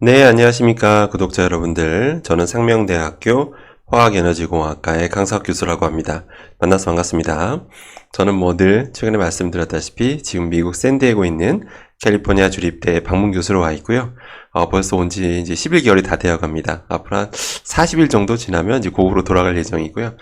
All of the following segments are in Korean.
네, 안녕하십니까, 구독자 여러분들. 저는 상명대학교 화학에너지공학과의 강사학 교수라고 합니다. 만나서 반갑습니다. 저는 늘 최근에 말씀드렸다시피 지금 미국 샌디에고에 있는 캘리포니아 주립대 방문 교수로 와 있고요. 벌써 온 지 이제 11개월이 다 되어 갑니다. 앞으로 한 40일 정도 지나면 이제 고국으로 돌아갈 예정이고요.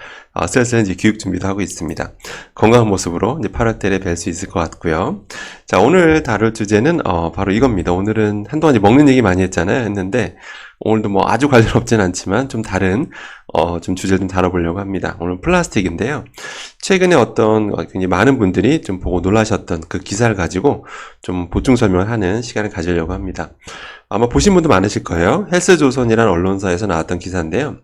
슬슬 이제 교육 준비도 하고 있습니다. 건강한 모습으로 이제 8월 달에 뵐 수 있을 것 같고요. 자, 오늘 다룰 주제는 바로 이겁니다. 오늘은 한동안 이제 먹는 얘기 많이 했는데 오늘도 아주 관련 없진 않지만 좀 다른 좀 주제를 좀 다뤄보려고 합니다. 오늘 플라스틱인데요. 최근에 굉장히 많은 분들이 좀 보고 놀라셨던 그 기사를 가지고 좀 보충 설명을 하는 시간을 가지려고 합니다. 아마 보신 분도 많으실 거예요. 헬스조선이라는 언론사에서 나왔던 기사인데요.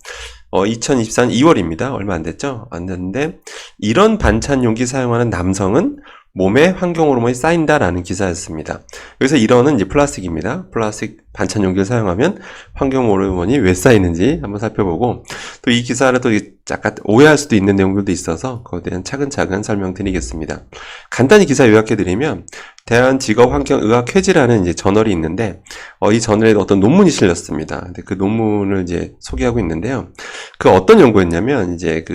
2024년 2월입니다. 얼마 안 됐죠? 안 됐는데 이런 반찬 용기 사용하는 남성은 몸에 환경 호르몬이 쌓인다라는 기사였습니다. 여기서 이런은 이제 플라스틱입니다. 플라스틱 반찬 용기를 사용하면 환경 호르몬이 왜 쌓이는지 한번 살펴보고 또 이 기사를 또 약간 오해할 수도 있는 내용들도 있어서 그거에 대한 차근차근 설명드리겠습니다. 간단히 기사 요약해드리면 대한직업환경의학회지라는 이제 저널이 있는데 이 저널에 어떤 논문이 실렸습니다. 근데 그 논문을 이제 소개하고 있는데요. 그 어떤 연구였냐면 이제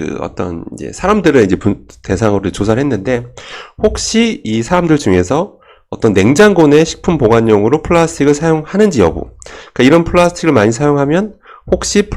사람들을 이제 대상으로 조사를 했는데 혹시 이 사람들 중에서 어떤 냉장고 내 식품 보관용으로 플라스틱을 사용하는지 여부. 그러니까 이런 플라스틱을 많이 사용하면 혹시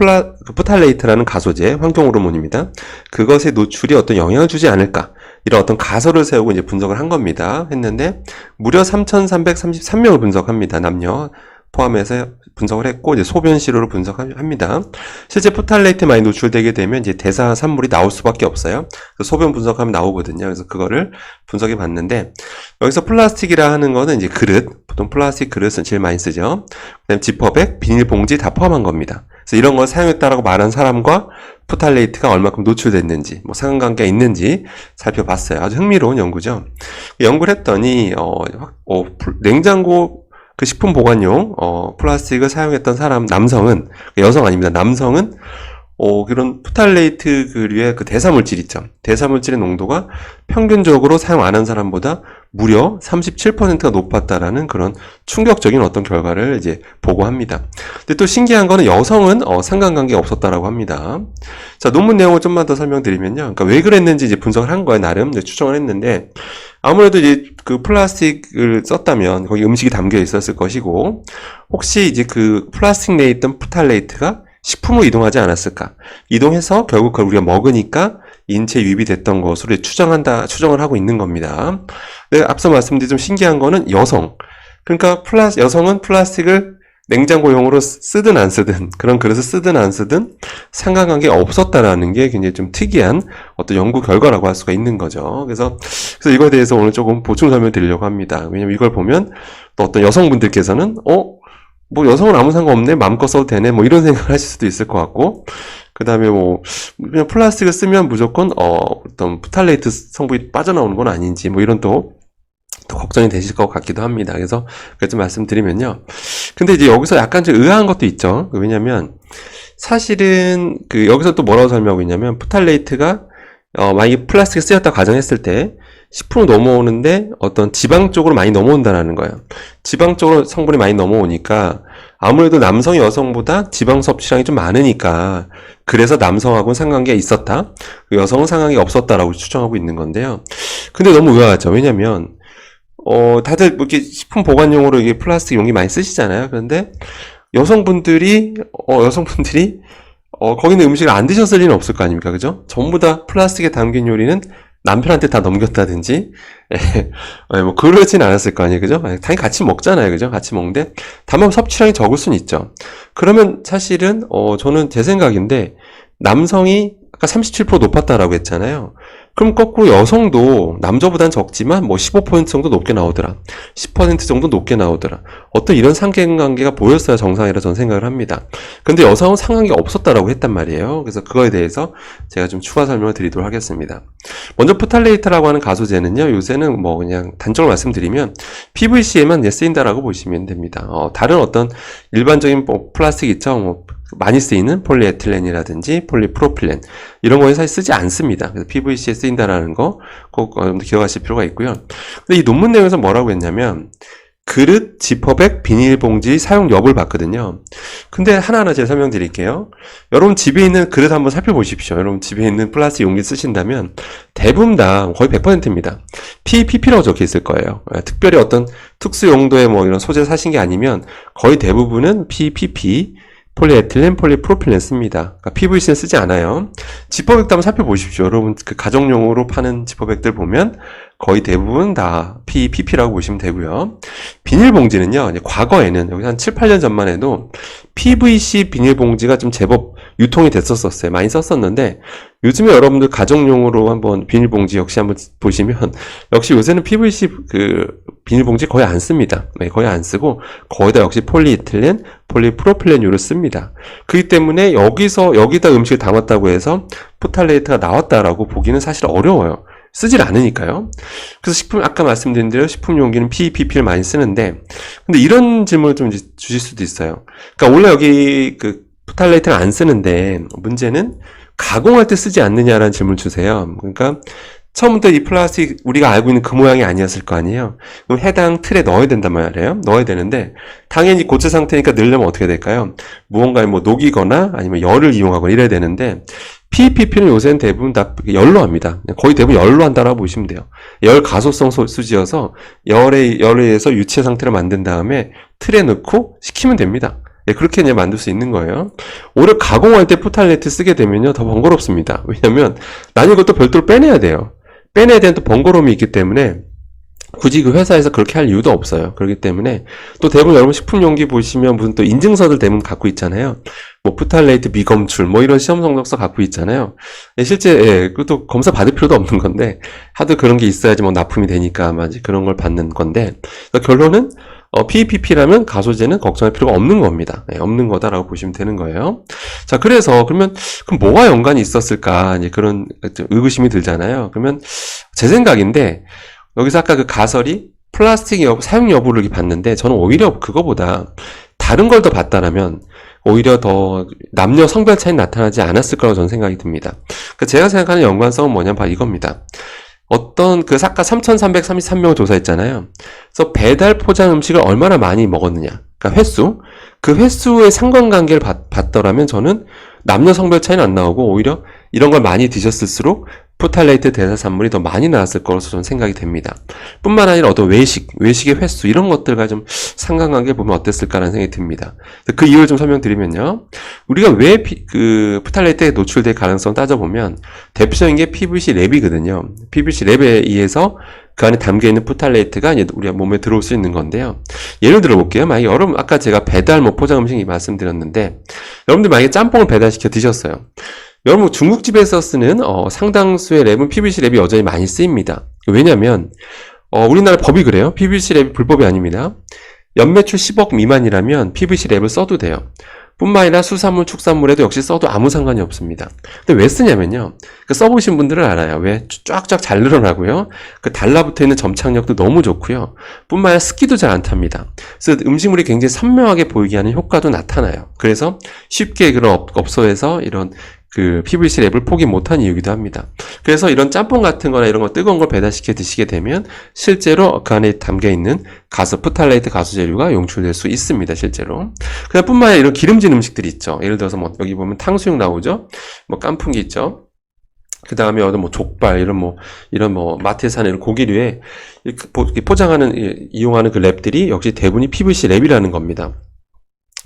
프탈레이트라는 가소제, 환경 호르몬입니다. 그것의 노출이 어떤 영향을 주지 않을까? 이런 어떤 가설을 세우고 이제 분석을 한 겁니다. 했는데 무려 3,333명을 분석합니다. 남녀 포함해서 분석을 했고 이제 소변 시료로 분석합니다. 실제 포탈레이트에 많이 노출되게 되면 이제 대사 산물이 나올 수밖에 없어요. 소변 분석하면 나오거든요. 그래서 그거를 분석해 봤는데 여기서 플라스틱이라 하는 거는 이제 그릇, 보통 플라스틱 그릇은 제일 많이 쓰죠. 그다음에 지퍼백, 비닐봉지 다 포함한 겁니다. 그래서 이런 걸 사용했다라고 말한 사람과 포탈레이트가 얼마큼 노출됐는지, 상관관계가 있는지 살펴봤어요. 아주 흥미로운 연구죠. 연구를 했더니 냉장고 그 식품 보관용 플라스틱을 사용했던 남성은 여성 아닙니다. 남성은 그런 포탈레이트 그류의 그 대사물질 있죠. 대사물질의 농도가 평균적으로 사용 안 한 사람보다 무려 37%가 높았다라는 그런 충격적인 어떤 결과를 이제 보고합니다. 근데 또 신기한 거는 여성은 상관관계가 없었다라고 합니다. 자, 논문 내용을 좀만 더 설명드리면요. 그러니까 왜 그랬는지 이제 분석을 한 거예요. 나름 이제 추정을 했는데 아무래도 이제 그 플라스틱을 썼다면 거기 음식이 담겨 있었을 것이고 혹시 이제 그 플라스틱 내에 있던 포탈레이트가 식품으로 이동하지 않았을까? 이동해서 결국 그걸 우리가 먹으니까 인체에 유입이 됐던 것으로 추정을 하고 있는 겁니다. 근데 앞서 말씀드린 좀 신기한 거는 그러니까 여성은 플라스틱을 냉장고용으로 쓰든 안 쓰든, 그런 그릇을 쓰든 안 쓰든 상관관계가 없었다라는 게 굉장히 좀 특이한 어떤 연구 결과라고 할 수가 있는 거죠. 그래서 이거에 대해서 오늘 조금 보충 설명 드리려고 합니다. 왜냐면 이걸 보면 또 어떤 여성분들께서는 여성은 아무 상관없네? 마음껏 써도 되네? 이런 생각을 하실 수도 있을 것 같고, 그 다음에 그냥 플라스틱을 쓰면 무조건, 어떤 포탈레이트 성분이 빠져나오는 건 아닌지, 이런 또 걱정이 되실 것 같기도 합니다. 그래서, 좀 말씀드리면요. 근데 이제 여기서 약간 좀 의아한 것도 있죠. 왜냐면, 사실은, 여기서 또 뭐라고 설명하고 있냐면, 포탈레이트가, 만약에 플라스틱을 쓰였다 가정했을 때, 식품으로 넘어오는데 어떤 지방 쪽으로 많이 넘어온다는 거예요. 지방 쪽으로 성분이 많이 넘어오니까 아무래도 남성이 여성보다 지방 섭취량이 좀 많으니까 그래서 남성하고는 상관계가 있었다. 여성은 상관계가 없었다라고 추정하고 있는 건데요. 근데 너무 의아하죠. 왜냐면 다들 이렇게 식품 보관용으로 이게 플라스틱 용기 많이 쓰시잖아요. 그런데 여성분들이 거기는 음식을 안 드셨을 리는 없을 거 아닙니까? 그죠? 전부 다 플라스틱에 담긴 요리는 남편한테 다 넘겼다든지, 그러진 않았을 거 아니에요, 그죠? 당연히 같이 먹잖아요, 그죠? 같이 먹는데, 다만 섭취량이 적을 수는 있죠. 그러면 사실은, 저는 제 생각인데, 남성이 아까 37% 높았다라고 했잖아요. 그럼 거꾸로 여성도 남자보다는 적지만 15% 정도 높게 나오더라. 10% 정도 높게 나오더라. 어떤 이런 상관관계가 보였어야 정상이라 저는 생각을 합니다. 근데 여성은 상관관계가 없었다라고 했단 말이에요. 그래서 그거에 대해서 제가 좀 추가 설명을 드리도록 하겠습니다. 먼저 포탈레이트라고 하는 가소제는요. 요새는 그냥 단적으로 말씀드리면 PVC에만 쓰인다라고 보시면 됩니다. 다른 어떤 일반적인 플라스틱 있죠. 많이 쓰이는 폴리에틸렌이라든지 폴리프로필렌 이런 거에 사실 쓰지 않습니다. 그래서 PVC에 쓰인다라는 거 꼭 기억하실 필요가 있고요. 근데 이 논문 내용에서 뭐라고 했냐면 그릇, 지퍼백, 비닐봉지 사용 여부를 봤거든요. 근데 하나하나 제가 설명드릴게요. 여러분 집에 있는 그릇 한번 살펴보십시오. 여러분 집에 있는 플라스틱 용기 쓰신다면 대부분 다 거의 100%입니다. PPP라고 적혀 있을 거예요. 특별히 어떤 특수 용도의 뭐 이런 소재 사신 게 아니면 거의 대부분은 PPP, 폴리에틸렌, 폴리프로필렌 씁니다. 그러니까 PVC는 쓰지 않아요. 지퍼백도 한번 살펴보십시오. 여러분 그 가정용으로 파는 지퍼백들 보면 거의 대부분 다 PPP라고 보시면 되고요. 비닐봉지는요, 이제 과거에는 여기 한 7, 8년 전만 해도 PVC 비닐봉지가 좀 제법 유통이 됐었어요. 많이 썼었는데 요즘에 여러분들 가정용으로 한번 비닐봉지 역시 한번 보시면 역시 요새는 PVC 그 비닐봉지 거의 안 씁니다. 네, 거의 안 쓰고 거의 다 역시 폴리에틸렌, 폴리프로필렌유를 씁니다. 그렇기 때문에 여기다 음식을 담았다고 해서 포탈레이트가 나왔다라고 보기는 사실 어려워요. 쓰질 않으니까요. 그래서 아까 말씀드린 대로 식품 용기는 PPP를 많이 쓰는데, 근데 이런 질문을 좀 이제 주실 수도 있어요. 그러니까 원래 여기 그 포탈레이트를 안 쓰는데, 문제는 가공할 때 쓰지 않느냐라는 질문을 주세요. 그러니까, 처음부터 이 플라스틱 우리가 알고 있는 그 모양이 아니었을 거 아니에요. 그럼 해당 틀에 넣어야 된단 말이에요. 넣어야 되는데 당연히 고체 상태니까 넣으려면 어떻게 될까요? 무언가에 뭐 녹이거나 아니면 열을 이용하거나 이래야 되는데 PPP는 요새는 대부분 다 열로 합니다. 거의 대부분 열로 한다라고 보시면 돼요. 열 가소성 수지여서 열에 의해서 유체 상태를 만든 다음에 틀에 넣고 식히면 됩니다. 예, 그렇게 이제 만들 수 있는 거예요. 오히려 가공할 때 포탈레이트 쓰게 되면요 더 번거롭습니다. 왜냐면 나는 이것도 별도로 빼내야 돼요. 빼내야 되는 또 번거로움이 있기 때문에 굳이 그 회사에서 그렇게 할 이유도 없어요. 그렇기 때문에 또 대부분 여러분 식품용기 보시면 무슨 또 인증서들 대부분 갖고 있잖아요. 뭐 포탈레이트 미검출 뭐 이런 시험 성적서 갖고 있잖아요. 실제 그것도 검사 받을 필요도 없는 건데 하도 그런 게 있어야지 뭐 납품이 되니까 아마 그런 걸 받는 건데 결론은 PPP라면 가소제는 걱정할 필요가 없는 겁니다. 없는 거다라고 보시면 되는 거예요. 자, 그럼 뭐가 연관이 있었을까? 이제 그런 의구심이 들잖아요. 그러면 제 생각인데, 여기서 아까 그 가설이 플라스틱 사용 여부를 이렇게 봤는데, 저는 오히려 그거보다 다른 걸 더 봤다라면, 오히려 더 남녀 성별 차이 나타나지 않았을 거라고 저는 생각이 듭니다. 그러니까 제가 생각하는 연관성은 뭐냐면 바로 이겁니다. 어떤 그 아까 3,333명을 조사했잖아요. 그래서 배달 포장 음식을 얼마나 많이 먹었느냐. 그러니까 횟수. 그 횟수의 상관관계를 봤더라면 저는 남녀 성별 차이는 안 나오고 오히려 이런 걸 많이 드셨을수록 포탈레이트 대사산물이 더 많이 나왔을 거라서 저는 생각이 됩니다. 뿐만 아니라 어떤 외식의 횟수 이런 것들과 좀 상관관계 보면 어땠을까라는 생각이 듭니다. 그 이유를 좀 설명드리면요. 우리가 왜 그 포탈레이트에 노출될 가능성을 따져보면 대표적인 게 PVC 랩이거든요. PVC 랩에 의해서 그 안에 담겨있는 포탈레이트가 이제 우리 몸에 들어올 수 있는 건데요. 예를 들어볼게요. 만약에 여러분, 아까 제가 배달 포장 음식 말씀드렸는데, 여러분들 만약에 짬뽕을 배달시켜 드셨어요. 여러분, 중국집에서 쓰는, 상당수의 랩은 PVC 랩이 여전히 많이 쓰입니다. 왜냐면, 우리나라 법이 그래요. PVC 랩이 불법이 아닙니다. 연매출 10억 미만이라면 PVC 랩을 써도 돼요. 뿐만 아니라 수산물, 축산물에도 역시 써도 아무 상관이 없습니다. 근데 왜 쓰냐면요. 그 써보신 분들은 알아요. 왜? 쫙쫙 잘 늘어나고요. 그 달라붙어 있는 점착력도 너무 좋고요. 뿐만 아니라 습기도 잘 안 탑니다. 그래서 음식물이 굉장히 선명하게 보이게 하는 효과도 나타나요. 그래서 쉽게 그런 업소에서 이런 그 PVC 랩을 포기 못한 이유기도 합니다. 그래서 이런 짬뽕 같은 거나 이런 거 뜨거운 걸 배달시켜 드시게 되면 실제로 그 안에 담겨 있는 포탈레이트 가수 재료가 용출될 수 있습니다, 실제로. 그냥 뿐만 아니라 이런 기름진 음식들이 있죠. 예를 들어서 뭐 여기 보면 탕수육 나오죠? 뭐 깐풍기 있죠? 그 다음에 어떤 뭐 족발, 이런 마트에서 하는 이런 고기류에 이용하는 그 랩들이 역시 대부분이 PVC 랩이라는 겁니다.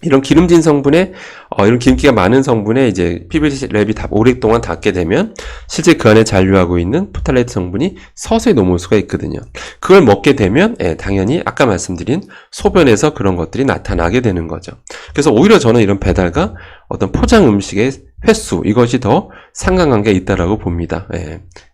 이런 기름진 성분에, 이런 기름기가 많은 성분에 이제 PVC 랩이 오랫동안 닿게 되면 실제 그 안에 잔류하고 있는 포탈레이트 성분이 서서히 넘어올 수가 있거든요. 그걸 먹게 되면, 당연히 아까 말씀드린 소변에서 그런 것들이 나타나게 되는 거죠. 그래서 오히려 저는 이런 배달과 어떤 포장 음식의 횟수, 이것이 더 상관관계가 있다라고 봅니다.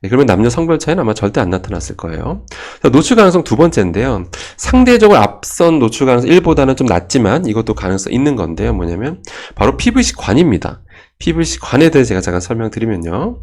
그러면 남녀 성별 차이는 아마 절대 안 나타났을 거예요. 노출 가능성 두 번째인데요. 상대적으로 앞선 노출 가능성 1보다는 좀 낮지만 이것도 가능성 있는 건데요. 뭐냐면 바로 PVC 관입니다. PVC 관에 대해 제가 잠깐 설명드리면요.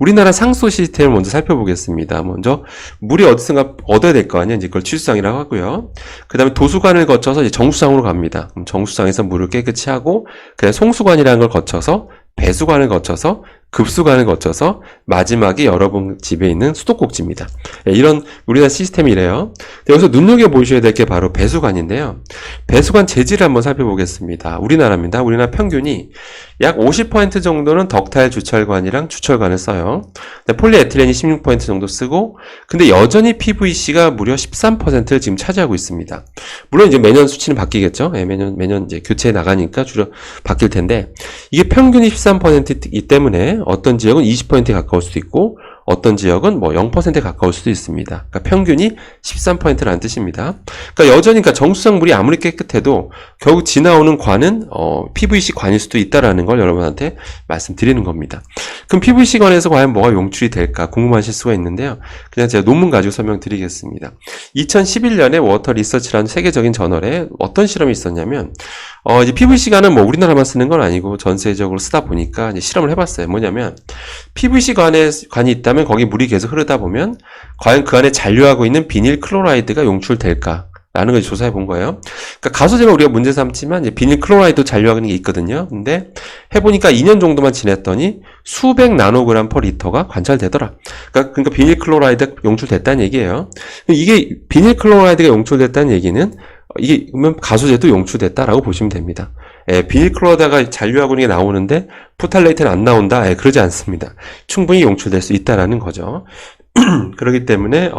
우리나라 상수 시스템을 먼저 살펴보겠습니다. 먼저 물이 어디선가 얻어야 될 거 아니에요. 이제 그걸 취수상이라고 하고요. 그 다음에 도수관을 거쳐서 이제 정수상으로 갑니다. 그럼 정수상에서 물을 깨끗이 하고 그다음에 송수관이라는 걸 거쳐서 배수관을 거쳐서 급수관을 거쳐서 마지막에 여러분 집에 있는 수도꼭지입니다. 예, 이런 우리나라 시스템이 이래요. 여기서 눈여겨보셔야 될 게 바로 배수관인데요. 배수관 재질을 한번 살펴보겠습니다. 우리나라입니다. 우리나라 평균이 약 50% 정도는 덕타일 주철관이랑 주철관을 써요. 폴리에틸렌이 16% 정도 쓰고, 근데 여전히 PVC가 무려 13%를 지금 차지하고 있습니다. 물론 이제 매년 수치는 바뀌겠죠. 예, 매년 이제 교체해 나가니까 주로 바뀔 텐데, 이게 평균이 13%이기 때문에 어떤 지역은 20%에 가까울 수도 있고, 어떤 지역은 뭐 0%에 가까울 수도 있습니다. 그러니까 평균이 13%라는 뜻입니다. 그러니까 여전히 정수성 물이 아무리 깨끗해도 결국 지나오는 관은 PVC 관일 수도 있다라는 걸 여러분한테 말씀드리는 겁니다. 그럼 PVC 관에서 과연 뭐가 용출이 될까 궁금하실 수가 있는데요. 그냥 제가 논문 가지고 설명드리겠습니다. 2011년에 워터 리서치라는 세계적인 저널에 어떤 실험이 있었냐면 이제 PVC관은 뭐 우리나라만 쓰는 건 아니고 전 세계적으로 쓰다 보니까 이제 실험을 해봤어요. 뭐냐면 PVC 관이 있다면 거기 물이 계속 흐르다 보면 과연 그 안에 잔류하고 있는 비닐 클로라이드가 용출될까? 라는 걸 조사해 본 거예요. 그러니까 가소제만 우리가 문제 삼지만 이제 비닐 클로라이드 잔류하는 게 있거든요. 근데 해보니까 2년 정도만 지냈더니 수백 나노그램 퍼 리터가 관찰되더라. 그러니까 비닐 클로라이드가 용출됐다는 얘기예요. 이게 비닐 클로라이드가 용출됐다는 얘기는 이게 그러면 가소제도 용출됐다라고 보시면 됩니다. 비닐 클로라이드가 잔류하고 있는 게 나오는데 포탈레이트는 안 나온다. 그러지 않습니다. 충분히 용출될 수 있다라는 거죠. 그렇기 때문에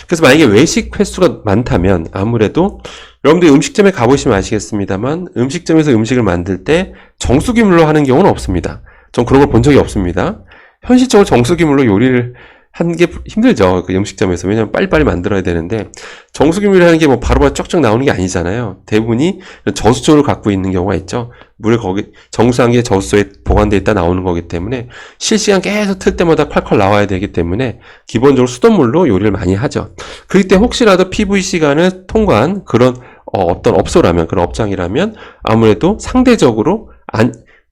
그래서 만약에 외식 횟수가 많다면 아무래도 여러분들 음식점에 가보시면 아시겠습니다만 음식점에서 음식을 만들 때 정수기물로 하는 경우는 없습니다. 전 그런 걸 본 적이 없습니다. 현실적으로 정수기물로 요리를 하는 게 힘들죠. 그 음식점에서. 왜냐면 빨리빨리 만들어야 되는데 정수기물을 하는 게 뭐 바로바로 쩍쩍 나오는 게 아니잖아요. 대부분이 저수조를 갖고 있는 경우가 있죠. 물을 거기 정수한 게 저수조에 보관되어 있다 나오는 거기 때문에 실시간 계속 틀 때마다 콸콸 나와야 되기 때문에 기본적으로 수돗물로 요리를 많이 하죠. 그렇기 때문에 혹시라도 PVC관을 통과한 그런 어떤 업소라면 그런 업장이라면 아무래도 상대적으로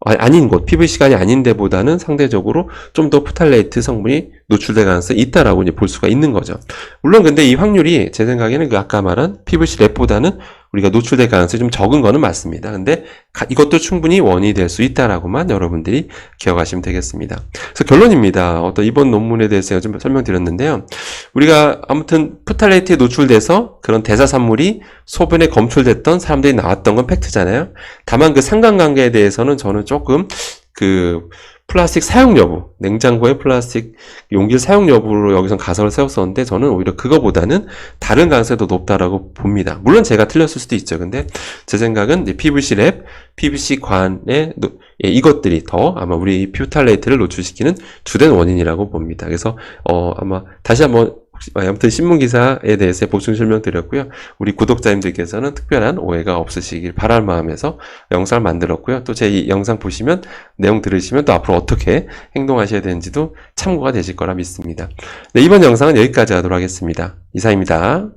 아닌 곳, PVC관이 아닌 데보다는 상대적으로 좀 더 포탈레이트 성분이 노출될 가능성이 있다라고 이제 볼 수가 있는 거죠. 물론 근데 이 확률이 제 생각에는 그 아까 말한 PVC 랩보다는 우리가 노출될 가능성이 좀 적은 거는 맞습니다. 근데 이것도 충분히 원인이 될 수 있다라고만 여러분들이 기억하시면 되겠습니다. 그래서 결론입니다. 이번 논문에 대해서 좀 설명드렸는데요. 우리가 아무튼 포탈레이트에 노출돼서 그런 대사산물이 소변에 검출됐던 사람들이 나왔던 건 팩트잖아요. 다만 그 상관관계에 대해서는 저는 조금 플라스틱 사용 여부, 냉장고의 플라스틱 용기 사용 여부로 여기서 가설을 세웠었는데 저는 오히려 그거보다는 다른 가능성이 더 높다라고 봅니다. 물론 제가 틀렸을 수도 있죠. 근데 제 생각은 PVC 랩, PVC 관의 이것들이 더 아마 우리 포탈레이트를 노출시키는 주된 원인이라고 봅니다. 그래서 아마 다시 한번 아무튼 신문기사에 대해서 보충 설명드렸고요. 우리 구독자님들께서는 특별한 오해가 없으시길 바랄 마음에서 영상을 만들었고요. 또 제 이 영상 보시면 내용 들으시면 또 앞으로 어떻게 행동하셔야 되는지도 참고가 되실 거라 믿습니다. 네, 이번 영상은 여기까지 하도록 하겠습니다. 이상입니다.